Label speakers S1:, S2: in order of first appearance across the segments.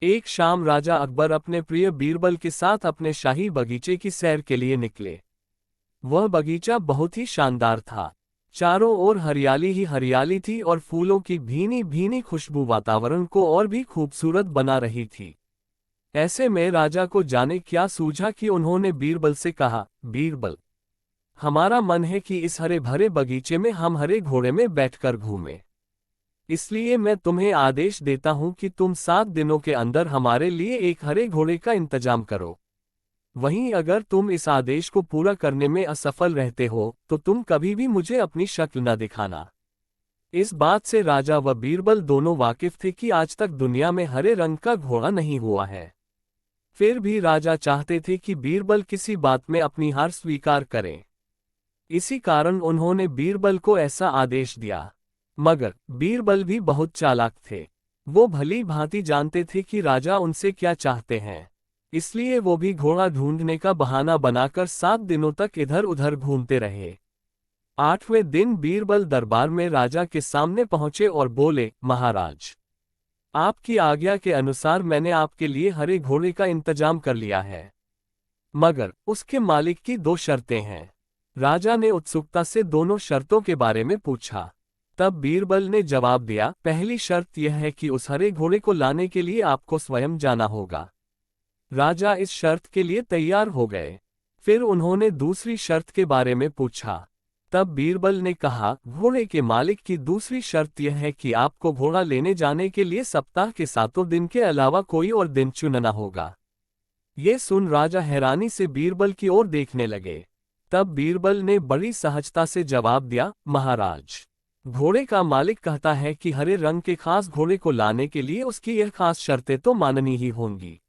S1: एक शाम राजा अकबर अपने प्रिय बीरबल के साथ अपने शाही बगीचे की सैर के लिए निकले। वह बगीचा बहुत ही शानदार था। चारों ओर हरियाली ही हरियाली थी और फूलों की भीनी भीनी खुशबू वातावरण को और भी खूबसूरत बना रही थी। ऐसे में राजा को जाने क्या सूझा कि उन्होंने बीरबल से कहा, बीरबल, हमारा मन है कि इस हरे भरे बगीचे में हम हरे घोड़े में बैठकर घूमें। इसलिए मैं तुम्हें आदेश देता हूं कि तुम 7 दिनों के अंदर हमारे लिए एक हरे घोड़े का इंतजाम करो। वहीं अगर तुम इस आदेश को पूरा करने में असफल रहते हो तो तुम कभी भी मुझे अपनी शक्ल न दिखाना। इस बात से राजा व बीरबल दोनों वाकिफ थे कि आज तक दुनिया में हरे रंग का घोड़ा नहीं हुआ है। फिर भी राजा चाहते थे कि बीरबल किसी बात में अपनी हार स्वीकार करें। इसी कारण उन्होंने बीरबल को ऐसा आदेश दिया। मगर बीरबल भी बहुत चालाक थे। वो भली भांति जानते थे कि राजा उनसे क्या चाहते हैं। इसलिए वो भी घोड़ा ढूंढने का बहाना बनाकर 7 दिनों तक इधर उधर घूमते रहे। 8वें दिन बीरबल दरबार में राजा के सामने पहुंचे और बोले, महाराज, आपकी आज्ञा के अनुसार मैंने आपके लिए हरे घोड़े का इंतजाम कर लिया है। मगर उसके मालिक की 2 शर्तें हैं। राजा ने उत्सुकता से दोनों शर्तों के बारे में पूछा। तब बीरबल ने जवाब दिया, पहली शर्त यह है कि उस हरे घोड़े को लाने के लिए आपको स्वयं जाना होगा। राजा इस शर्त के लिए तैयार हो गए। फिर उन्होंने दूसरी शर्त के बारे में पूछा। तब बीरबल ने कहा, घोड़े के मालिक की दूसरी शर्त यह है कि आपको घोड़ा लेने जाने के लिए सप्ताह के 7 दिन के अलावा कोई और दिन चुनना होगा। ये सुन राजा हैरानी से बीरबल की ओर देखने लगे। तब बीरबल ने बड़ी सहजता से जवाब दिया, महाराज, घोड़े का मालिक कहता है कि हरे रंग के खास घोड़े को लाने के लिए उसकी यह खास शर्तें तो माननी ही होंगी।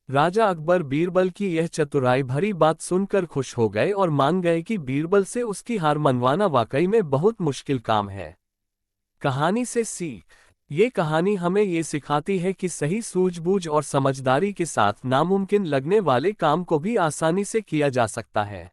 S1: राजा अकबर बीरबल की यह चतुराई भरी बात सुनकर खुश हो गए और मान गए कि बीरबल से उसकी हार मनवाना वाकई में बहुत मुश्किल काम है। कहानी से सीख। ये कहानी हमें ये सिखाती है कि सही सूझबूझ और समझदारी के साथ नामुमकिन लगने वाले काम को भी आसानी से किया जा सकता है।